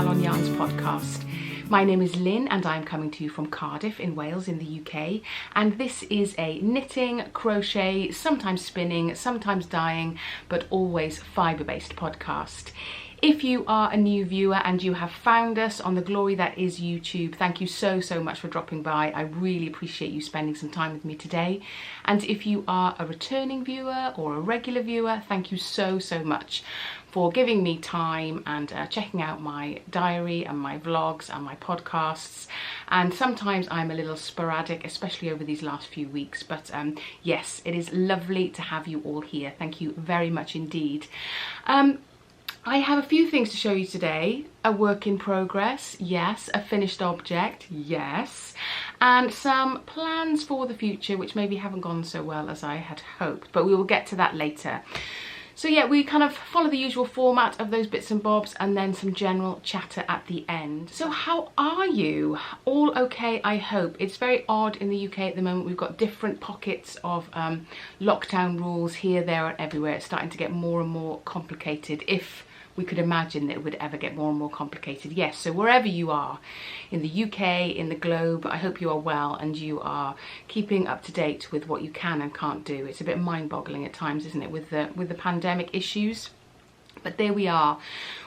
Calon Yarns podcast. My name is Lynn and I'm coming to you from Cardiff in Wales in the UK, and this is a knitting, crochet, sometimes spinning, sometimes dyeing, but always fibre-based podcast. If you are a new viewer and you have found us on the glory that is YouTube, thank you so much for dropping by. I really appreciate you spending some time with me today. And if you are a returning viewer or a regular viewer, thank you so much for giving me time and checking out my diary and my vlogs and my podcasts. And sometimes I'm a little sporadic, especially over these last few weeks, but yes, it is lovely to have you all here. Thank you very much indeed. I have a few things to show you today. A work in progress, yes. A finished object, yes. And some plans for the future, which maybe haven't gone so well as I had hoped, but we will get to that later. So yeah, we kind of follow the usual format of those bits and bobs and then some general chatter at the end. So how are you? All okay, I hope. It's very odd in the UK at the moment. We've got different pockets of lockdown rules here, there and everywhere. It's starting to get more and more complicated, if we could imagine that it would ever get more and more complicated. Yes, so wherever you are, in the UK, in the globe, I hope you are well and you are keeping up to date with what you can and can't do. It's a bit mind-boggling at times, isn't it, with the pandemic issues? But there we are.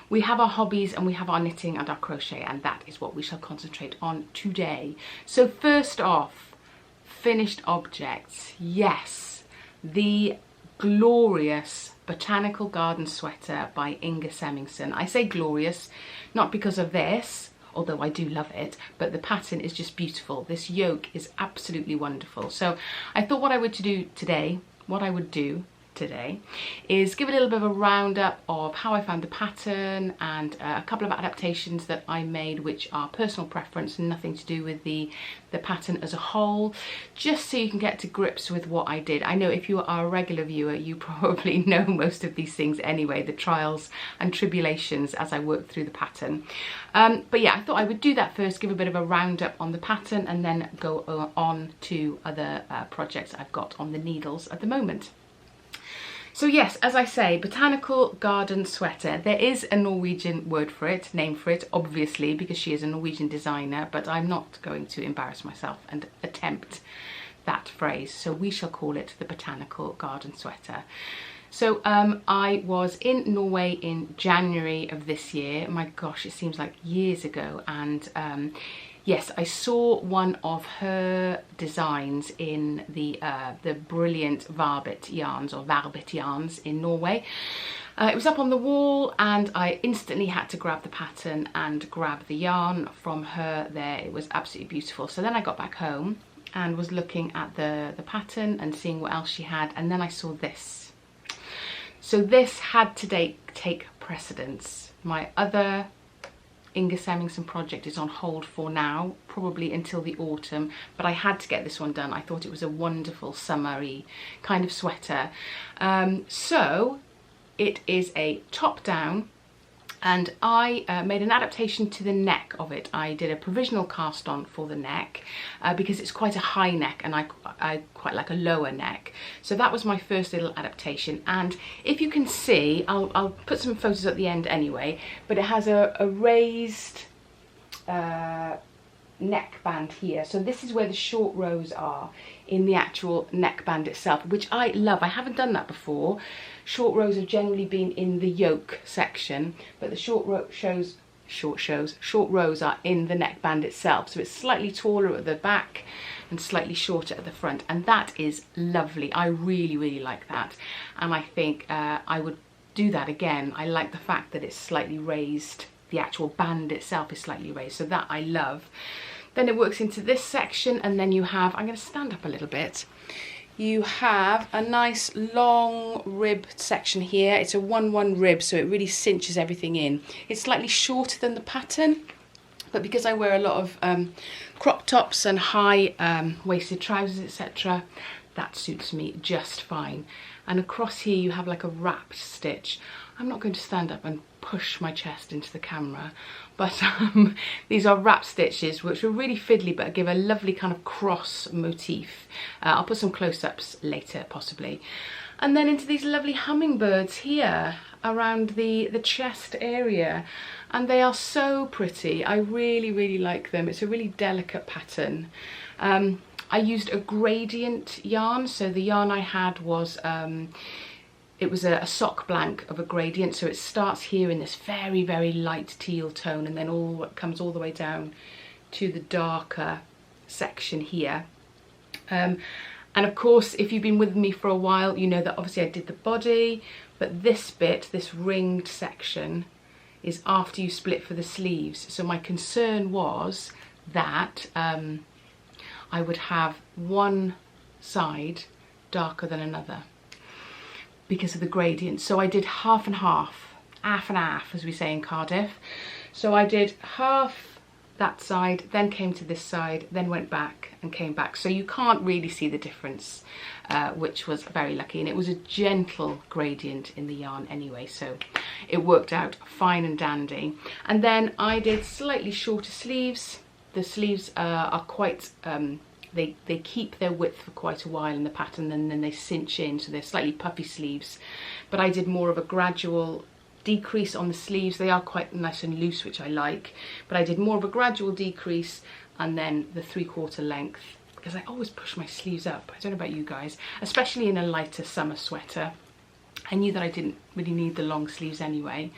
We have our hobbies and we have our knitting and our crochet, and that is what we shall concentrate on today. So first off, finished objects. Yes, the glorious Botanical Garden Sweater by Inga Semmingsen. I say glorious, not because of this, although I do love it, but the pattern is just beautiful. This yoke is absolutely wonderful. So I thought what I would do today is give a little bit of a roundup of how I found the pattern and a couple of adaptations that I made, which are personal preference and nothing to do with the pattern as a whole, just so you can get to grips with what I did. I know if you are a regular viewer, you probably know most of these things anyway, the trials and tribulations as I worked through the pattern. But yeah, I thought I would do that first, give a bit of a roundup on the pattern, and then go on to other projects I've got on the needles at the moment. So yes, as I say, Botanical Garden Sweater. There is a Norwegian word for it, name for it, obviously, because she is a Norwegian designer, but I'm not going to embarrass myself and attempt that phrase. So we shall call it the Botanical Garden Sweater. So I was in Norway in January of this year. My gosh, it seems like years ago. And yes, I saw one of her designs in the brilliant Varbitt Yarns, or Varbitt Yarns in Norway. It was up on the wall and I instantly had to grab the pattern and grab the yarn from her there. It was absolutely beautiful. So then I got back home and was looking at the pattern and seeing what else she had, and then I saw this. So this had to take precedence. My other Inga Semmingsen project is on hold for now, probably until the autumn, but I had to get this one done. I thought it was a wonderful summery kind of sweater. So it is a top down, and I made an adaptation to the neck of it. I did a provisional cast on for the neck because it's quite a high neck and I quite like a lower neck. So that was my first little adaptation, and if you can see, I'll put some photos at the end anyway, but it has a raised neckband here. So this is where the short rows are in the actual neckband itself, which I love. I haven't done that before. Short rows have generally been in the yoke section, but the short rows are in the neckband itself. So it's slightly taller at the back and slightly shorter at the front, and that is lovely. I really like that, and I think I would do that again. I like the fact that it's slightly raised. The actual band itself is slightly raised, so that I love. Then it works into this section, and then you have, I'm going to stand up a little bit, you have a nice long ribbed section here. It's a 1-1 rib, so it really cinches everything in. It's slightly shorter than the pattern, but because I wear a lot of crop tops and high waisted trousers, etc., that suits me just fine. And across here you have like a wrapped stitch. I'm not going to stand up and push my chest into the camera, but these are wrap stitches which are really fiddly but give a lovely kind of cross motif. I'll put some close-ups later possibly. And then into these lovely hummingbirds here around the chest area, and they are so pretty. I really like them. It's a really delicate pattern. I used a gradient yarn, so the yarn I had was it was a sock blank of a gradient, so it starts here in this very light teal tone and then comes all the way down to the darker section here. And of course, if you've been with me for a while, you know that obviously I did the body, but this bit, this ringed section, is after you split for the sleeves. So my concern was that I would have one side darker than another because of the gradient. So I did half and half and half, as we say in Cardiff. So I did half that side, then came to this side, then went back and came back. So you can't really see the difference, which was very lucky. And it was a gentle gradient in the yarn anyway, so it worked out fine and dandy. And then I did slightly shorter sleeves. The sleeves are quite, they keep their width for quite a while in the pattern, and then they cinch in, so they're slightly puffy sleeves. But I did more of a gradual decrease on the sleeves. They are quite nice and loose, which I like, but I did more of a gradual decrease and then the 3/4 length, because I always push my sleeves up. I don't know about you guys, especially in a lighter summer sweater. I knew that I didn't really need the long sleeves anyway.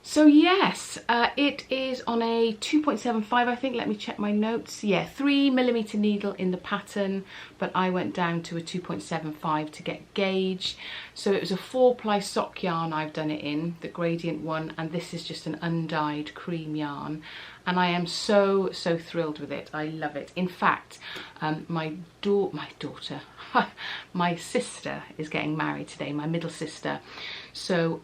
So yes, it is on a 2.75, I think. Let me check my notes. Yeah, 3mm needle in the pattern, but I went down to a 2.75 to get gauge. So it was a 4-ply sock yarn I've done it in, the gradient one, and this is just an undyed cream yarn. And I am so thrilled with it. I love it. In fact, my daughter, my sister is getting married today, my middle sister. So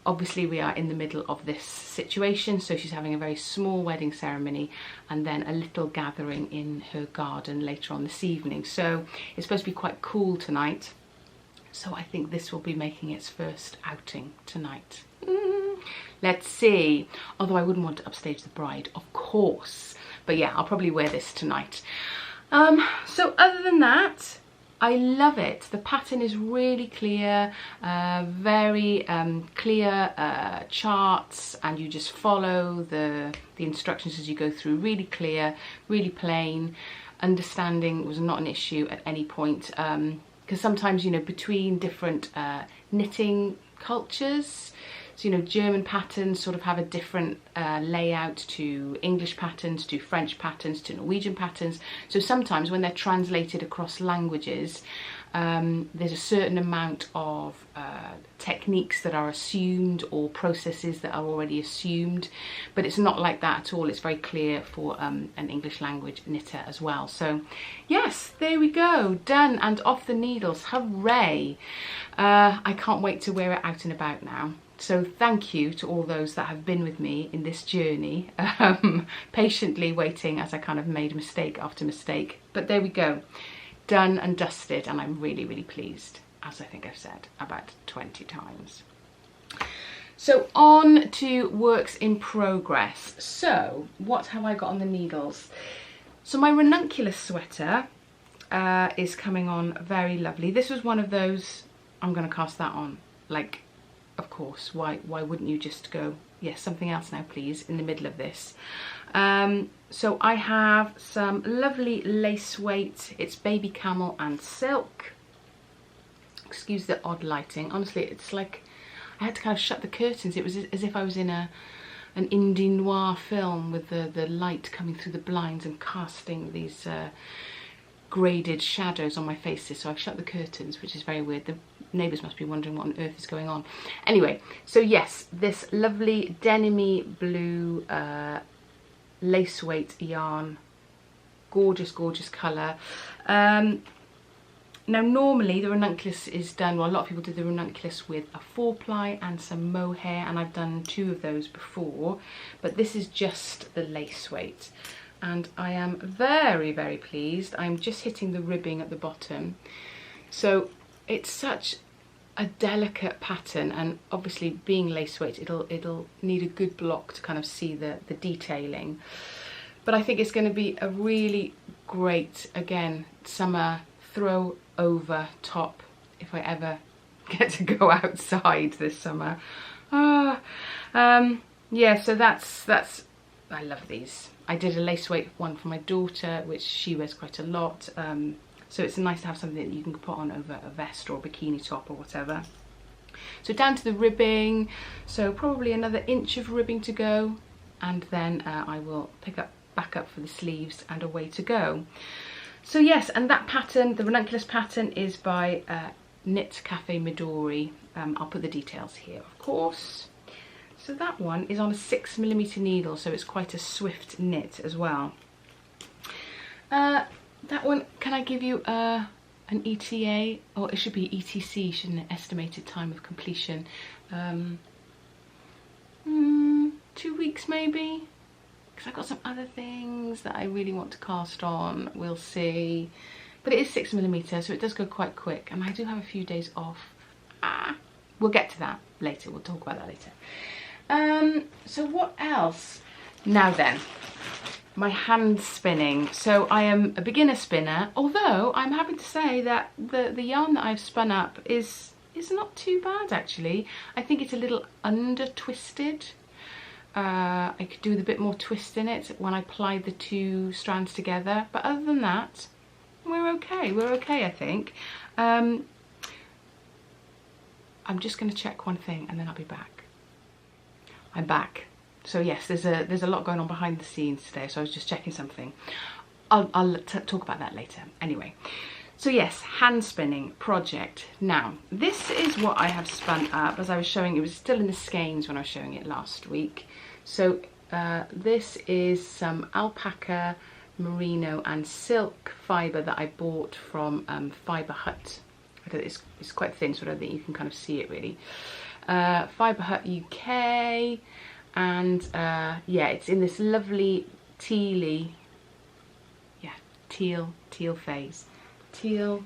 obviously we are in the middle of this situation. So she's having a very small wedding ceremony and then a little gathering in her garden later on this evening. So it's supposed to be quite cool tonight. So I think this will be making its first outing tonight. Let's see. Although I wouldn't want to upstage the bride, of course. But yeah, I'll probably wear this tonight. So other than that, I love it. The pattern is really clear, very clear charts, and you just follow the instructions as you go through. Really clear, really plain. Understanding was not an issue at any point, because sometimes, you know, between different knitting cultures, so, you know, German patterns sort of have a different layout to English patterns, to French patterns, to Norwegian patterns. So sometimes when they're translated across languages, there's a certain amount of techniques that are assumed or processes that are already assumed, but it's not like that at all. It's very clear for an English language knitter as well. So yes, there we go, done and off the needles. Hooray! I can't wait to wear it out and about now. So thank you to all those that have been with me in this journey, patiently waiting as I kind of made mistake after mistake. But there we go, done and dusted, and I'm really pleased, as I think I've said about 20 times. So on to works in progress. So what have I got on the needles? So my Ranunculus sweater is coming on very lovely. This was one of those, I'm going to cast that on, like, of course, why wouldn't you just go, yes, something else now please, in the middle of this. So I have some lovely lace weight. It's baby camel and silk. Excuse the odd lighting. Honestly, it's like I had to kind of shut the curtains. It was as if I was in an indie noir film with the light coming through the blinds and casting these graded shadows on my faces. So I've shut the curtains, which is very weird. The neighbours must be wondering what on earth is going on. Anyway, so yes, this lovely denim-y blue lace weight yarn, gorgeous colour. Now normally the Ranunculus is done, well, a lot of people do the Ranunculus with a 4-ply and some mohair, and I've done 2 of those before, but this is just the lace weight. And I am very pleased. I'm just hitting the ribbing at the bottom. So it's such a delicate pattern, and obviously being lace weight, it'll need a good block to kind of see the detailing. But I think it's going to be a really great, again, summer throw over top if I ever get to go outside this summer. Yeah, so that's I love these. I did a lace weight one for my daughter, which she wears quite a lot. So it's nice to have something that you can put on over a vest or a bikini top or whatever. So down to the ribbing, so probably another inch of ribbing to go, and then I will pick up back up for the sleeves and away to go. So yes, and that pattern, the Ranunculus pattern, is by Knit Cafe Midori. I'll put the details here, of course. So that one is on a 6mm needle, so it's quite a swift knit as well. That one, can I give you an ETA? Or it should be ETC, shouldn't it? Estimated time of completion. 2 weeks maybe? Because I've got some other things that I really want to cast on. We'll see. But it is 6mm, so it does go quite quick. And I do have a few days off. We'll get to that later. We'll talk about that later. So what else? Now then, my hand spinning. So I am a beginner spinner, although I'm happy to say that the yarn that I've spun up is not too bad actually. I think it's a little under twisted. I could do with a bit more twist in it when I plied the two strands together, but other than that, we're okay I think. I'm just going to check one thing and then I'll be back. I'm back. So yes, there's a lot going on behind the scenes today, so I was just checking something. I'll talk about that later. Anyway, so yes, hand spinning project. Now, this is what I have spun up. As I was showing, it was still in the skeins when I was showing it last week. So this is some alpaca, merino and silk fibre that I bought from Fibre Hut. It's quite thin, so I don't think you can kind of see it really. Fibre Hut UK. And yeah, it's in this lovely teal phase. Teal,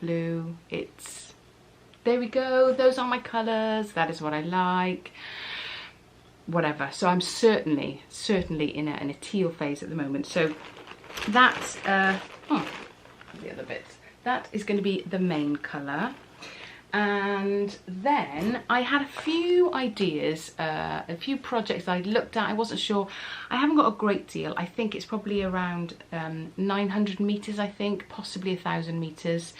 blue, there we go, those are my colours, that is what I like. Whatever, so I'm certainly in a teal phase at the moment. So that's, the other bits. That is going to be the main colour. And then I had a few ideas, a few projects I looked at. I wasn't sure. I haven't got a great deal. I think it's probably around 900 meters, I think, possibly 1,000 meters.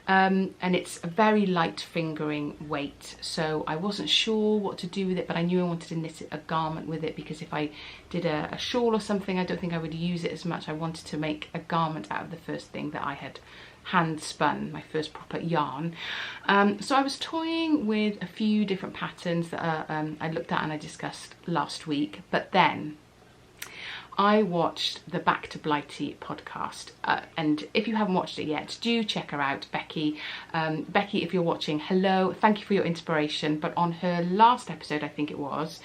And it's a very light fingering weight. So I wasn't sure what to do with it, but I knew I wanted to knit a garment with it, because if I did a shawl or something, I don't think I would use it as much. I wanted to make a garment out of the first thing that I had hand spun, my first proper yarn. So I was toying with a few different patterns that I looked at and I discussed last week, but then I watched the Back to Blighty podcast, and if you haven't watched it yet, do check her out, Becky. Becky, if you're watching, hello, thank you for your inspiration. But on her last episode, I think it was,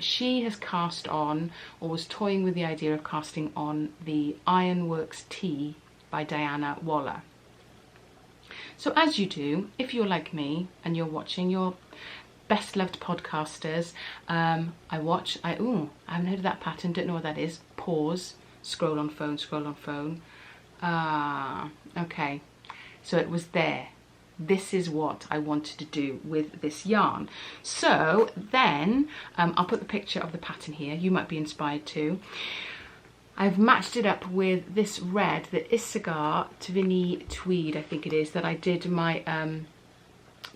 she has cast on, or was toying with the idea of casting on, the Ironwork Tee by Diana Waller. So as you do, if you're like me and you're watching your best loved podcasters, I haven't heard of that pattern, don't know what that is. Pause, scroll on phone, okay, so it was there. This is what I wanted to do with this yarn. So then I'll put the picture of the pattern here, you might be inspired too. I've matched it up with this red, the Isagar Twinny Tweed, I think it is, that I did my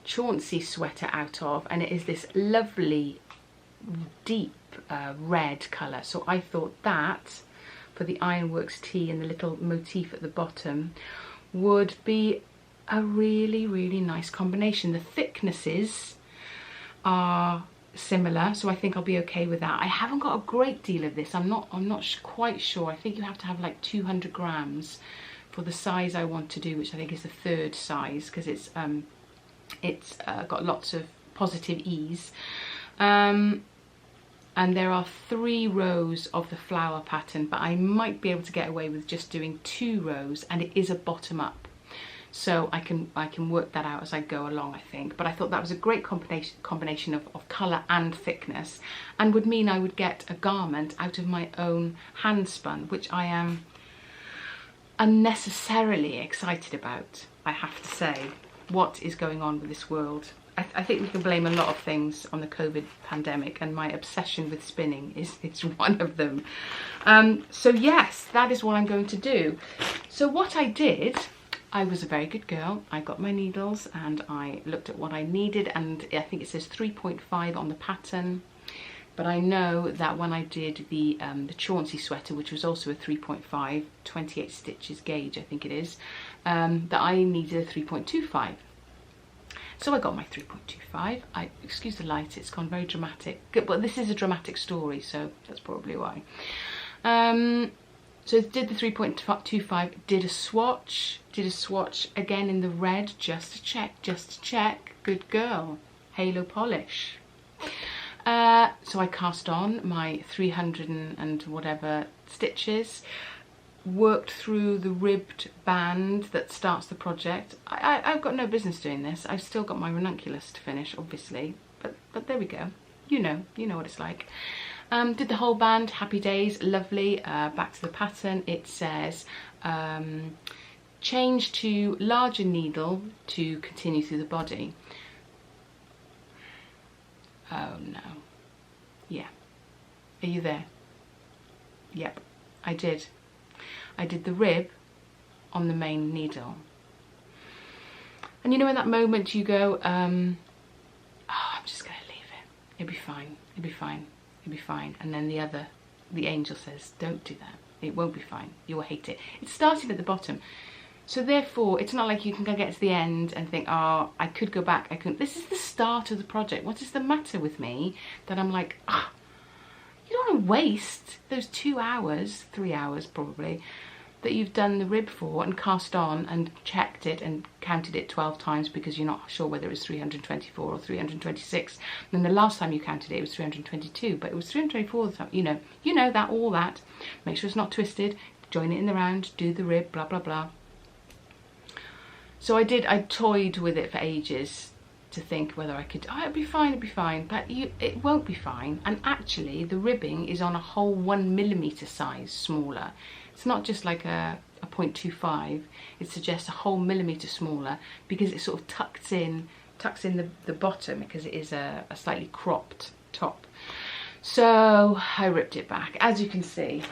Chauncey sweater out of, and it is this lovely deep red colour. So I thought that, for the Ironwork Tee and the little motif at the bottom, would be a really, really nice combination. The thicknesses are similar, so I think I'll be okay with that. I haven't got a great deal of this. I'm not quite sure. I think you have to have like 200 grams for the size I want to do, which I think is the 3rd size, because it's got lots of positive ease. And there are 3 rows of the flower pattern, but I might be able to get away with just doing 2 rows, and it is a bottom up. so I can work that out as I go along, I think. But I thought that was a great combination of colour and thickness, and would mean I would get a garment out of my own hand spun, which I am unnecessarily excited about, I have to say. What is going on with this world? I think we can blame a lot of things on the COVID pandemic, and my obsession with spinning it's one of them. So yes, that is what I'm going to do. So what I did, I was a very good girl. I got my needles and I looked at what I needed, and I think it says 3.5 on the pattern. But I know that when I did the Chauncey sweater, which was also a 3.5, 28 stitches gauge, I think it is, that I needed a 3.25. So I got my 3.25. Excuse the light, it's gone very dramatic. But this is a dramatic story, so that's probably why. So did the 3.25, did a swatch again in the red, just to check. Good girl, halo polish. So I cast on my 300 and whatever stitches, worked through the ribbed band that starts the project. I've got no business doing this. I've still got my ranunculus to finish, obviously, but there we go. You know what it's like. Did the whole band, happy days, lovely. Back to the pattern, it says change to larger needle to continue through the body. Oh no. Yeah. Are you there? Yep, I did. I did the rib on the main needle. And you know, in that moment you go, oh, I'm just gonna leave it. It'll be fine, it'll be fine, it'll be fine. And then the angel says, don't do that. It won't be fine, you'll hate it. It started at the bottom. So therefore, it's not like you can go get to the end and think, oh, I could go back, I couldn't. This is the start of the project. What is the matter with me that I'm like, you don't want to waste those 2 hours, 3 hours probably, that you've done the rib for and cast on and checked it and counted it 12 times because you're not sure whether it was 324 or 326. And then the last time you counted it was 322, but it was 324 the time. You know that, all that. Make sure it's not twisted, join it in the round, do the rib, blah, blah, blah. So I toyed with it for ages to think whether I could, it'd be fine, but it won't be fine. And actually the ribbing is on a whole 1 millimeter size smaller. It's not just like a 0.25, it suggests a whole millimeter smaller because it sort of tucks in the bottom because it is a slightly cropped top. So I ripped it back, as you can see,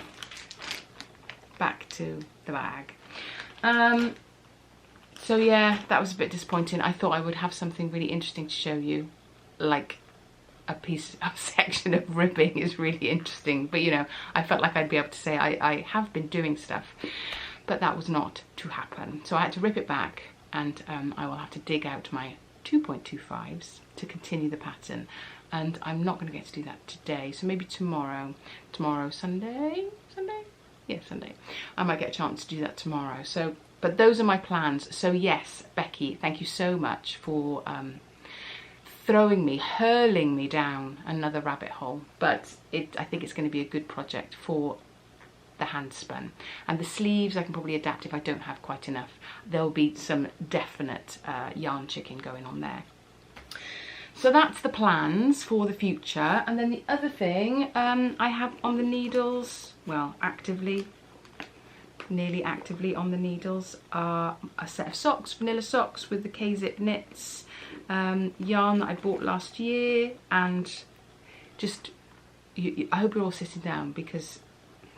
back to the bag. So yeah, that was a bit disappointing. I thought I would have something really interesting to show you, like a section of ribbing is really interesting. But I felt like I'd be able to say I have been doing stuff, but that was not to happen. So I had to rip it back, and I will have to dig out my 2.25s to continue the pattern. And I'm not going to get to do that today, so maybe tomorrow. Tomorrow, Sunday? Yeah, Sunday. I might get a chance to do that tomorrow. So. But those are my plans. So yes, Becky, thank you so much for hurling me down another rabbit hole. But I think it's going to be a good project for the hand spun. And the sleeves I can probably adapt if I don't have quite enough. There'll be some definite yarn chicken going on there. So that's the plans for the future. And then the other thing I have on the needles, well, nearly actively on the needles, are a set of socks, vanilla socks with the K-Zip knits yarn that I bought last year. And just, I hope you're all sitting down because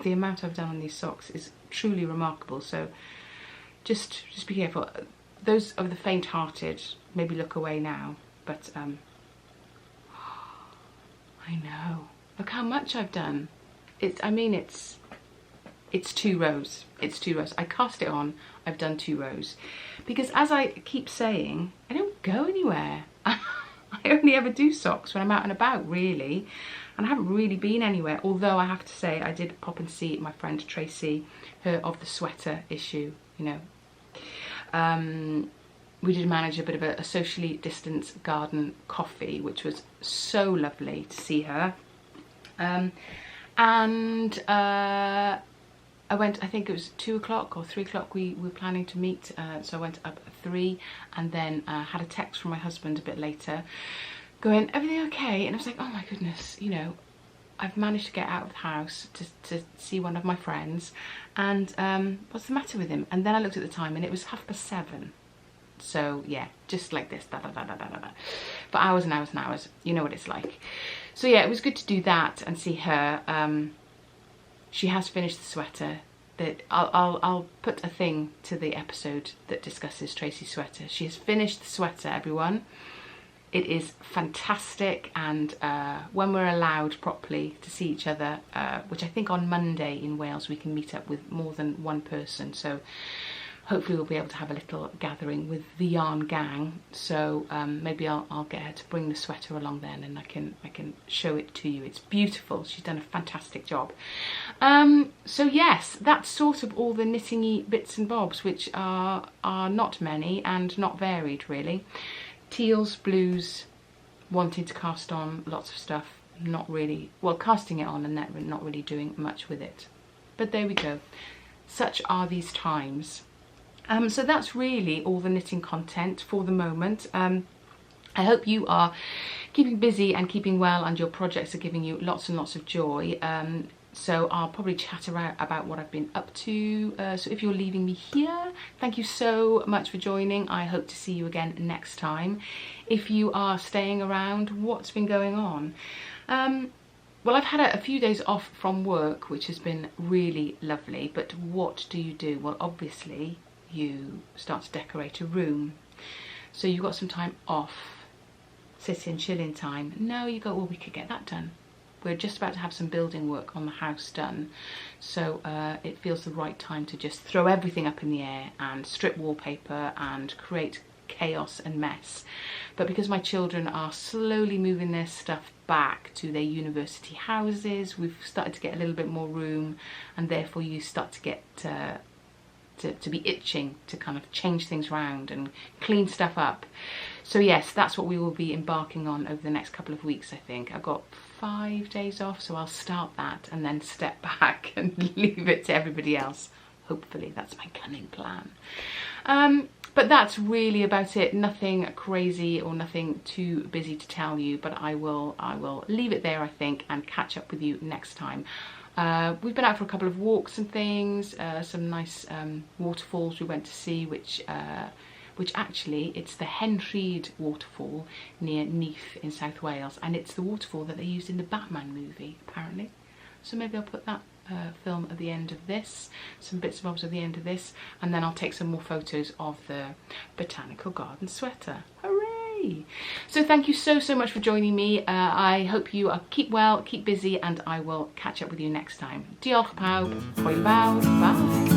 the amount I've done on these socks is truly remarkable. So just be careful. Those of the faint-hearted, maybe look away now. But I know. Look how much I've done. It's 2 rows. It's 2 rows. I cast it on, I've done 2 rows. Because as I keep saying, I don't go anywhere. I only ever do socks when I'm out and about, really. And I haven't really been anywhere. Although I have to say, I did pop and see my friend Tracy, her of the sweater issue, We did manage a bit of a socially distanced garden coffee, which was so lovely to see her. I went, I think it was 2 o'clock or 3 o'clock we were planning to meet, so I went up at 3, and then had a text from my husband a bit later going, everything okay? And I was like, oh my goodness, you know, I've managed to get out of the house to see one of my friends, and what's the matter with him? And then I looked at the time and it was 7:30. So yeah, just like this, for hours and hours and hours. You know what it's like. So yeah, it was good to do that and see her. She has finished the sweater. That I'll put a thing to the episode that discusses Tracy's sweater. She has finished the sweater, everyone. It is fantastic, and when we're allowed properly to see each other, which I think on Monday in Wales we can meet up with more than one person, so hopefully we'll be able to have a little gathering with the yarn gang. So maybe I'll get her to bring the sweater along then, and I can show it to you. It's beautiful. She's done a fantastic job. So yes, that's sort of all the knitting-y bits and bobs, which are not many and not varied really. Teals, blues, wanting to cast on lots of stuff, not really, well, casting it on and not really doing much with it. But there we go. Such are these times. So that's really all the knitting content for the moment. I hope you are keeping busy and keeping well, and your projects are giving you lots and lots of joy. So I'll probably chat around about what I've been up to. So if you're leaving me here, thank you so much for joining. I hope to see you again next time. If you are staying around, what's been going on? Well, I've had a few days off from work, which has been really lovely. But what do you do? Well, obviously, you start to decorate a room. So you've got some time off, sit-in, chill-in time. No, you go, well, we could get that done. We're just about to have some building work on the house done, so it feels the right time to just throw everything up in the air and strip wallpaper and create chaos and mess. But because my children are slowly moving their stuff back to their university houses, we've started to get a little bit more room, and therefore you start to get to be itching to kind of change things around and clean stuff up. So yes, that's what we will be embarking on over the next couple of weeks, I think. I've got 5 days off, so I'll start that and then step back and leave it to everybody else. Hopefully, that's my cunning plan. But that's really about it. Nothing crazy or nothing too busy to tell you, but I will leave it there, I think, and catch up with you next time. We've been out for a couple of walks and things, some nice waterfalls we went to see, which actually, it's the Henrhyd waterfall near Neath in South Wales, and it's the waterfall that they used in the Batman movie, apparently. So maybe I'll put that film at the end of this, some bits and bobs at the end of this, and then I'll take some more photos of the Botanical Garden sweater. Hooray! So thank you so much for joining me. I hope you keep well, keep busy, and I will catch up with you next time. Diolch pawb, hwyl fawr, bye!